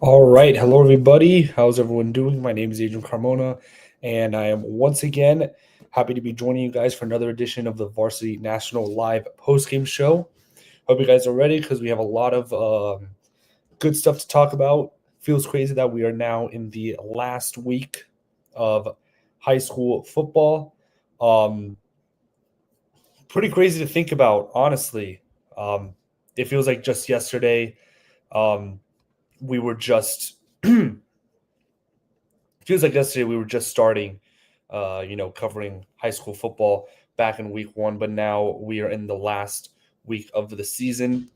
All right. Hello, everybody. How's everyone doing? My name is Adrian Carmona, and I am once again happy to be joining you guys for another edition of the Varsity National Live Postgame show. Hope you guys are ready because we have a lot of good stuff to talk about. Feels crazy that we are now in the last week of high school football. Um, Pretty crazy to think about, honestly. Um, it feels like just yesterday um, we were just feels like yesterday we were just starting, covering high school football back in week one, but now we are in the last week of the season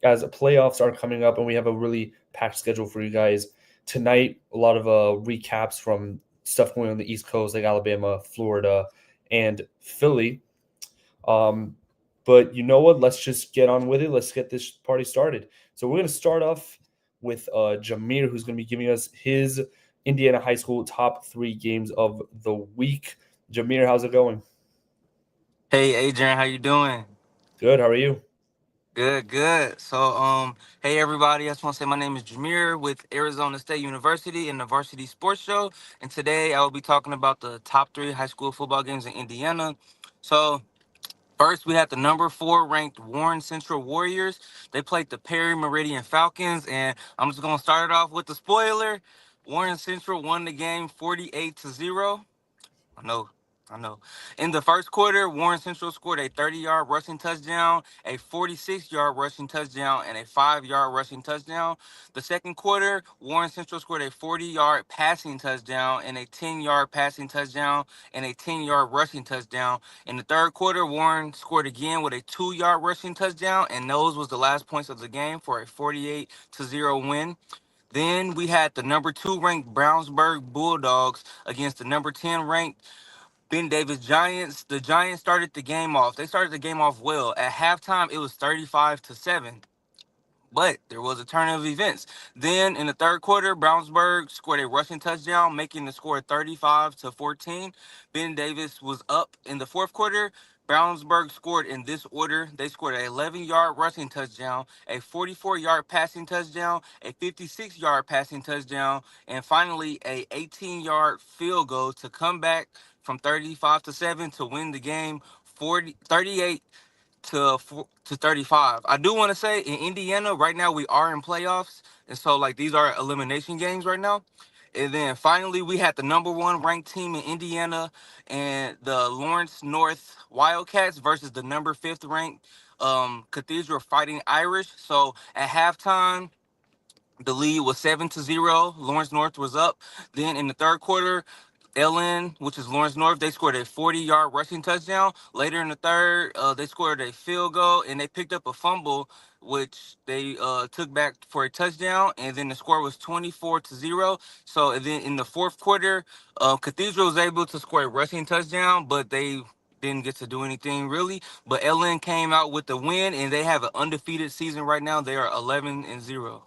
as playoffs are coming up, and we have a really packed schedule for you guys tonight. A lot of recaps from stuff going on the East Coast, like Alabama, Florida, and Philly. Um, but you know what? Let's just get on with it. Let's get this party started. So we're going to start off with Jameer, who's going to be giving us his Indiana high school top three games of the week. Jameer, how's it going? Hey Adrian, how you doing? Good. How are you? Good, good. Hey everybody, I just want to say my name is Jameer with Arizona State University in the Varsity Sports Show, and today I will be talking about the top three high school football games in Indiana. So first, we have the number four ranked Warren Central Warriors. They played the Perry Meridian Falcons, and I'm just gonna start it off with the spoiler. Warren Central won the game 48-0. I know. I know. In the first quarter, Warren Central scored a 30-yard rushing touchdown, a 46-yard rushing touchdown, and a 5-yard rushing touchdown. The second quarter, Warren Central scored a 40-yard passing touchdown and a 10-yard passing touchdown and a 10-yard rushing touchdown. In the third quarter, Warren scored again with a 2-yard rushing touchdown, and those was the last points of the game for a 48-0 win. Then we had the number two ranked Brownsburg Bulldogs against the number 10 ranked Ben Davis Giants. The Giants started the game off. They started the game off well. At halftime, it was 35-7. But there was a turn of events. Then in the third quarter, Brownsburg scored a rushing touchdown, making the score 35-14. Ben Davis was up in the fourth quarter. Brownsburg scored in this order. They scored an 11-yard rushing touchdown, a 44-yard passing touchdown, a 56-yard passing touchdown, and finally a 18-yard field goal to come back from 35-7 to win the game 38 to 35. I do want to say in Indiana right now we are in playoffs, and so like these are elimination games right now. And then finally we had the number one ranked team in Indiana and the Lawrence North Wildcats versus the number fifth ranked Cathedral Fighting Irish. So at halftime the lead was 7-0. Lawrence North was up. Then in the third quarter, LN, which is Lawrence North, they scored a 40-yard rushing touchdown. Later in the third, they scored a field goal and they picked up a fumble, which they took back for a touchdown. And then the score was 24-0. So and then in the fourth quarter, Cathedral was able to score a rushing touchdown, but they didn't get to do anything really. But LN came out with the win, and they have an undefeated season right now. They are 11-0.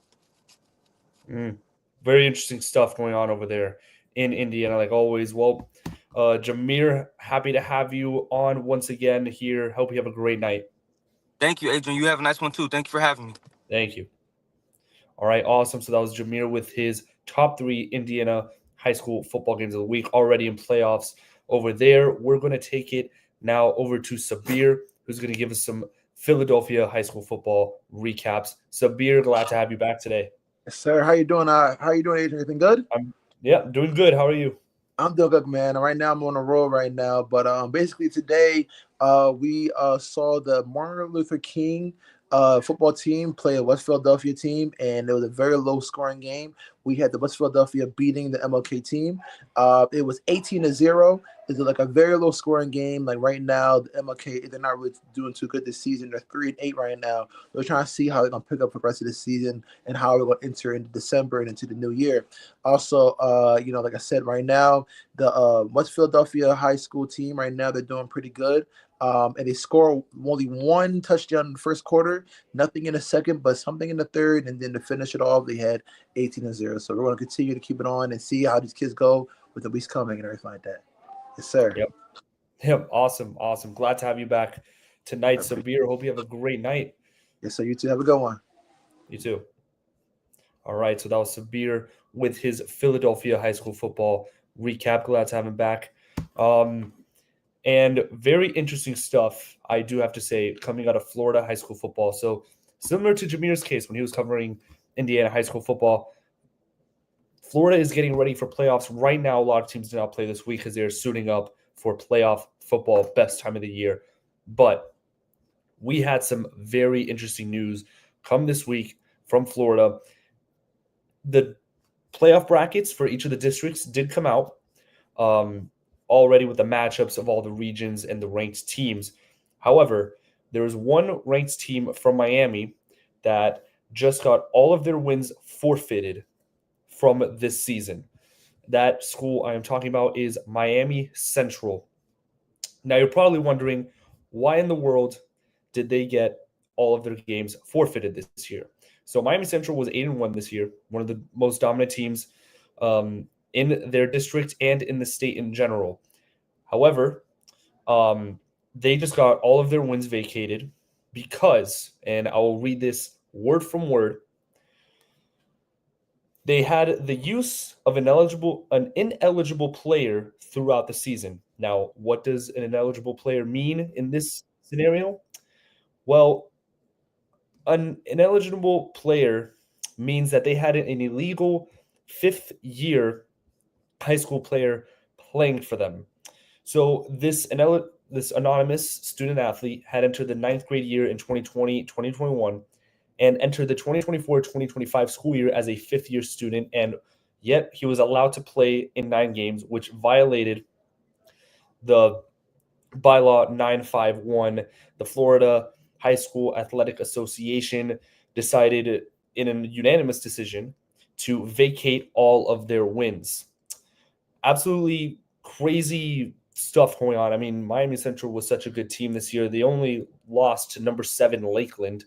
Mm. Very interesting stuff going on over there in Indiana, like always. Well, Jameer, happy to have you on once again here. Hope you have a great night. Thank you, Adrian. You have a nice one too. Thank you for having me. Thank you. All right, awesome. So that was Jameer with his top three Indiana high school football games of the week already in playoffs over there. We're going to take it now over to Sabir, who's going to give us some Philadelphia high school football recaps. Sabir, glad to have you back today. Yes, sir. How you doing? How you doing, Adrian? Everything good? Yeah, doing good. How are you? I'm doing good, man. Right now, I'm on a roll right now. But basically today, we saw the Martin Luther King football team play a West Philadelphia team, and it was a very low scoring game. We had the West Philadelphia beating the MLK team. It was 18-0. It's like a very low scoring game. Like right now, the MLK they're not really doing too good this season. They're 3-8 right now. We're trying to see how they're gonna pick up for the rest of the season and how we're gonna enter into December and into the new year. Also, like I said, right now the West Philadelphia high school team right now they're doing pretty good. And they score only one touchdown in the first quarter, nothing in the second, but something in the third, and then to finish it off, they had 18-0. So we're going to continue to keep it on and see how these kids go with the weeks coming and everything like that. Yes, sir. Yep. Yep. Awesome. Awesome. Glad to have you back tonight, I appreciate Sabir. Hope you have a great night. it. Yes, sir. You too. Have a good one. You too. All right, so that was Sabir with his Philadelphia high school football recap. Glad to have him back. And very interesting stuff, I do have to say, coming out of Florida high school football. So similar to Jameer's case when he was covering Indiana high school football, Florida is getting ready for playoffs right now. A lot of teams do not play this week because they're suiting up for playoff football, best time of the year. But we had some very interesting news come this week from Florida. The playoff brackets for each of the districts did come out already with the matchups of all the regions and the ranked teams. However, there was one ranked team from Miami that just got all of their wins forfeited from this season. That school I am talking about is Miami Central. Now, you're probably wondering, why in the world did they get all of their games forfeited this year? So Miami Central was 8-1 this year, one of the most dominant teams in their district and in the state in general. However, they just got all of their wins vacated because, and I will read this word from word, they had the use of an ineligible player throughout the season. Now, what does an ineligible player mean in this scenario? Well, an ineligible player means that they had an illegal fifth-year high school player playing for them. So this anonymous student athlete had entered the ninth grade year in 2020-2021 and entered the 2024-2025 school year as a fifth-year student, and yet he was allowed to play in 9 games, which violated the bylaw 951. The Florida High School Athletic Association decided in a unanimous decision to vacate all of their wins. Absolutely crazy stuff going on. I mean, Miami Central was such a good team this year. They only lost to number 7 Lakeland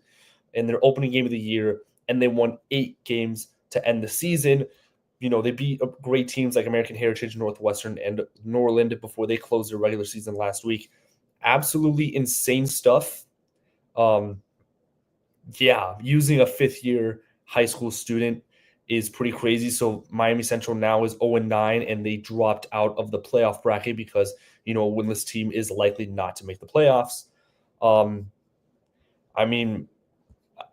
in their opening game of the year, and they won 8 games to end the season. You know, they beat great teams like American Heritage, Northwestern, and Norland before they closed their regular season last week. Absolutely insane stuff. Using a fifth-year high school student is pretty crazy. So Miami Central now is 0-9, and they dropped out of the playoff bracket because, a winless team is likely not to make the playoffs. I mean,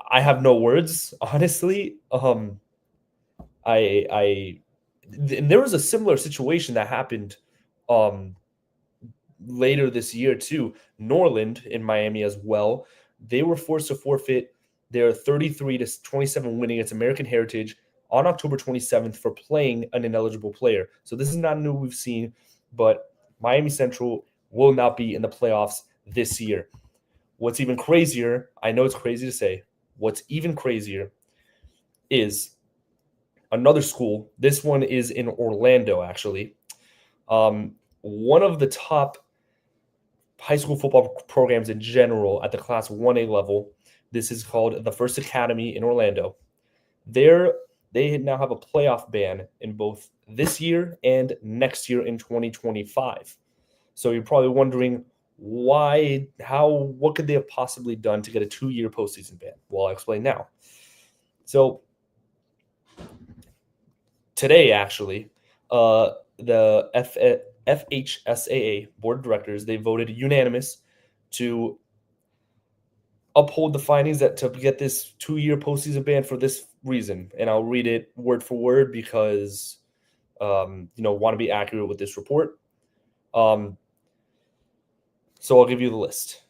I have no words, honestly. And there was a similar situation that happened later this year too. Norland in Miami as well. They were forced to forfeit their 33-27 win against American Heritage on October 27th for playing an ineligible player. So this is not new we've seen, but Miami Central will not be in the playoffs this year. What's even crazier, I know it's crazy to say, what's even crazier is another school. This one is in Orlando, actually. One of the top high school football programs in general at the Class 1A level. This is called the First Academy in Orlando. They now have a playoff ban in both this year and next year in 2025. So you're probably wondering what could they have possibly done to get a 2-year postseason ban? Well, I'll explain now. So today, actually, the FHSAA board of directors, they voted unanimous to uphold the findings to get this 2-year postseason ban for this reason. And I'll read it word for word because, want to be accurate with this report. So I'll give you the list.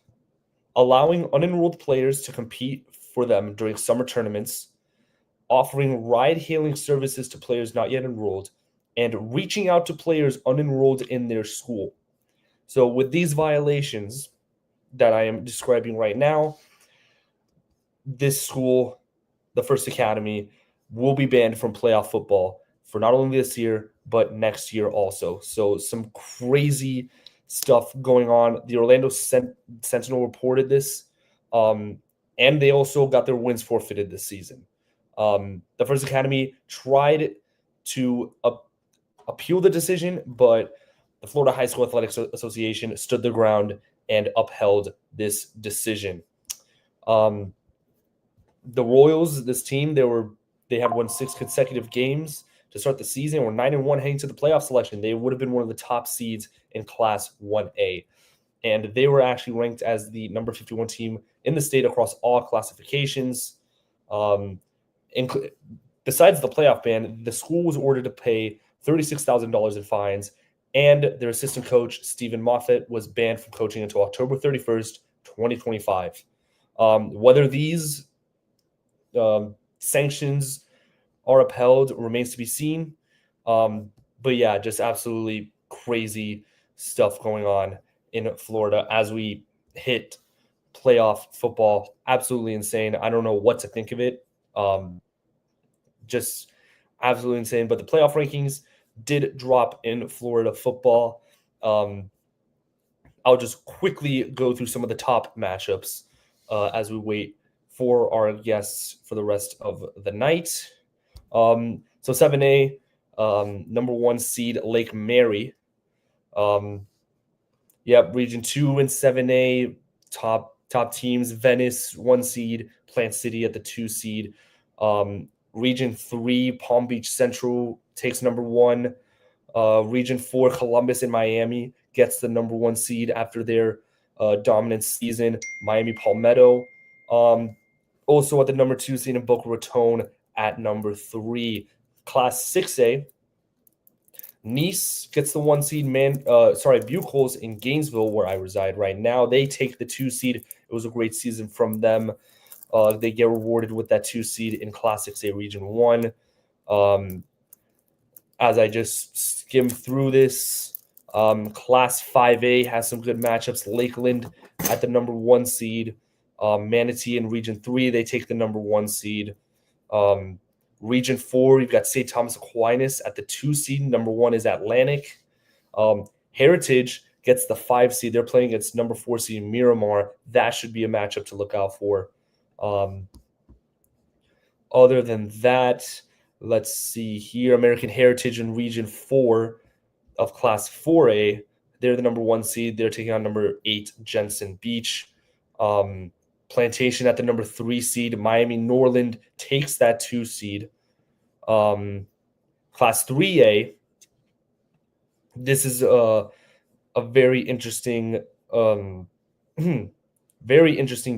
Allowing unenrolled players to compete for them during summer tournaments, offering ride-hailing services to players not yet enrolled, and reaching out to players unenrolled in their school. So with these violations that I am describing right now, this school, the First Academy, will be banned from playoff football for not only this year, but next year also. So some crazy stuff going on. The Orlando Sentinel reported this, and they also got their wins forfeited this season. The First Academy tried to appeal the decision, but the Florida High School Athletics Association stood their ground and upheld this decision. The Royals, this team, they were they had won 6 consecutive games to start the season. Were 9-1 heading to the playoff selection. They would have been one of the top seeds in Class 1A. And they were actually ranked as the number 51 team in the state across all classifications. Besides the playoff ban, the school was ordered to pay $36,000 in fines, and their assistant coach, Stephen Moffett, was banned from coaching until October 31st, 2025. Whether these sanctions are upheld remains to be seen. But yeah, just absolutely crazy stuff going on in Florida as we hit playoff football. Absolutely insane. I don't know what to think of it. Just absolutely insane. But the playoff rankings did drop in Florida football. I'll just quickly go through some of the top matchups as we wait for our guests for the rest of the night. So 7A, number 1 seed Lake Mary. Region 2 and 7A, top teams. Venice, 1 seed. Plant City at the 2 seed. Region 3, Palm Beach Central takes number 1. Region 4, Columbus and Miami gets the number 1 seed after their dominant season. Miami Palmetto. Also at the number 2 seed in Boca Raton at number 3. Class 6A, Nice gets the 1 seed. Buchholz in Gainesville, where I reside right now, they take the 2 seed. It was a great season from them. They get rewarded with that 2 seed in Class 6A Region 1. As I just skim through this, Class 5A has some good matchups. Lakeland at the number 1 seed. Manatee in Region 3, they take the number 1 seed. Region 4, you've got St. Thomas Aquinas at the 2 seed. Number 1 is Atlantic. Heritage gets the 5 seed. They're playing against number 4 seed Miramar. That should be a matchup to look out for. Other than that, let's see here. American Heritage in Region 4 of Class 4A. They're the number 1 seed. They're taking on number 8 Jensen Beach. Plantation at the number 3 seed. Miami Norland takes that 2 seed. Class 3A, this is a very interesting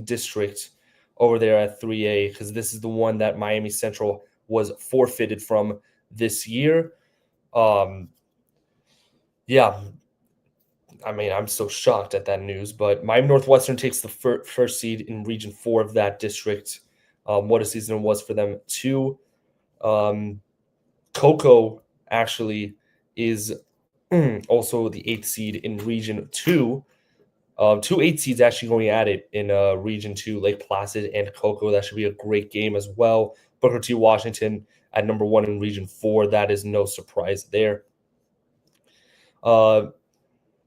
district over there at 3A, because this is the one that Miami Central was forfeited from this year. I'm so shocked at that news, but Miami Northwestern takes the first seed in Region 4 of that district. What a season it was for them, too. Cocoa actually is also the 8th seed in Region 2. 2 8 seeds actually going at it in Region 2, Lake Placid and Cocoa. That should be a great game as well. Booker T. Washington at number 1 in Region 4. That is no surprise there.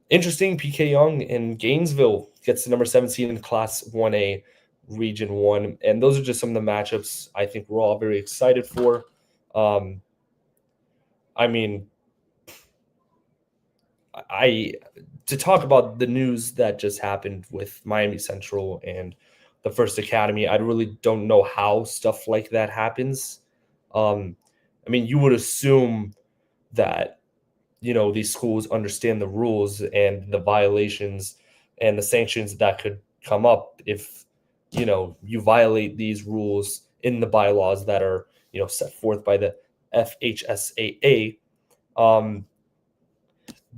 Interesting, PK Young in Gainesville gets the number 7 seed in Class 1A Region 1. And those are just some of the matchups I think we're all very excited for. To talk about the news that just happened with Miami Central and the First Academy, I really don't know how stuff like that happens. You would assume that, these schools understand the rules and the violations and the sanctions that could come up if, you violate these rules in the bylaws that are, set forth by the FHSAA.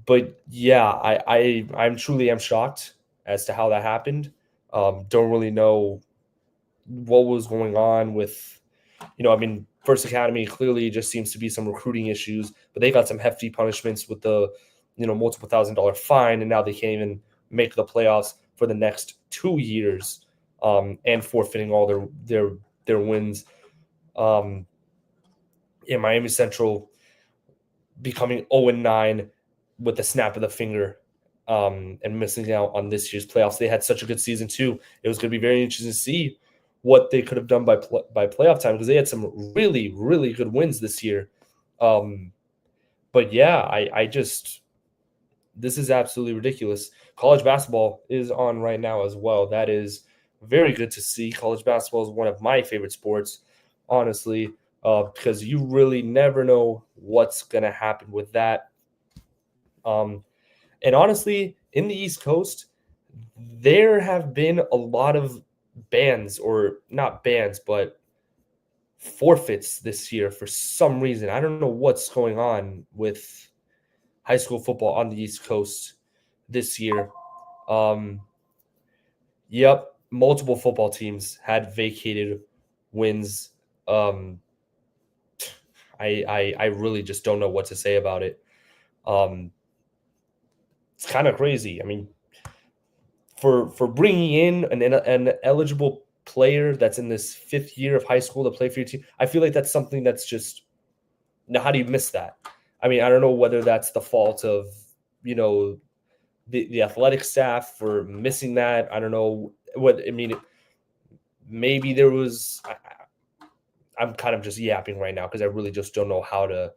But yeah, I'm truly shocked as to how that happened. Don't really know what was going on with, First Academy clearly just seems to be some recruiting issues, but they got some hefty punishments with the, multiple $1,000 fine, and now they can't even make the playoffs for the next 2 years, and forfeiting all their wins. Miami Central becoming 0-9 with the snap of the finger, and missing out on this year's playoffs. They had such a good season too. It was going to be very interesting to see what they could have done by playoff time, because they had some really, really good wins this year. But yeah, this is absolutely ridiculous. College basketball is on right now as well. That is very good to see. College basketball is one of my favorite sports, honestly. because you really never know what's going to happen with that. And honestly, in the East Coast, there have been a lot of bans, or not bans, but forfeits this year for some reason. I don't know what's going on with high school football on the East Coast this year. Yep, multiple football teams had vacated wins. Um, I really just don't know what to say about it. It's kind of crazy. I mean, for bringing in an eligible player that's in this 5th year of high school to play for your team, I feel like that's something that's just, now how do you miss that? I mean, I don't know whether that's the fault of, the athletic staff for missing that. I don't know what, I mean, maybe there was, I'm kind of just yapping right now because I really just don't know how to,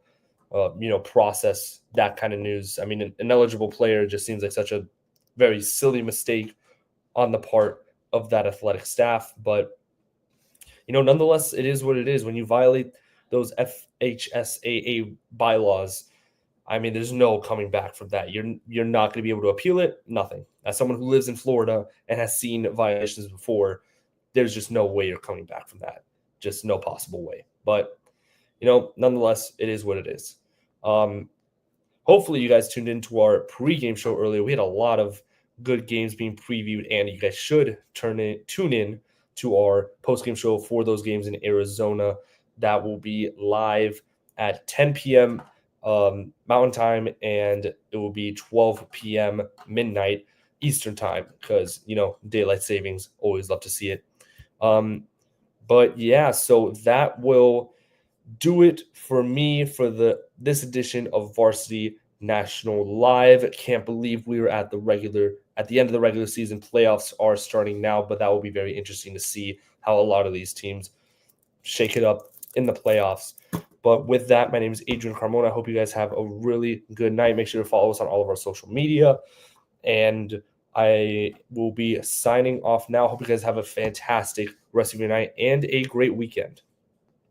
process that kind of news. I mean, an eligible player just seems like such a very silly mistake on the part of that athletic staff. But, nonetheless, it is what it is. When you violate those FHSAA bylaws, I mean, there's no coming back from that. You're not going to be able to appeal it. Nothing. As someone who lives in Florida and has seen violations before, there's just no way you're coming back from that. Just no possible way. But, nonetheless, it is what it is. Hopefully you guys tuned into our pregame show earlier. We had a lot of good games being previewed, and you guys should tune in to our postgame show for those games in Arizona. That will be live at 10 p.m. Mountain Time, and it will be 12 p.m. midnight Eastern Time because, daylight savings, always love to see it. But yeah, so that will do it for me for this edition of Varsity National Live. Can't believe we were at the end of the regular season. Playoffs are starting now, but that will be very interesting to see how a lot of these teams shake it up in the playoffs. But with that, my name is Adrian Carmona. I hope you guys have a really good night. Make sure to follow us on all of our social media. And I will be signing off now. Hope you guys have a fantastic rest of your night and a great weekend.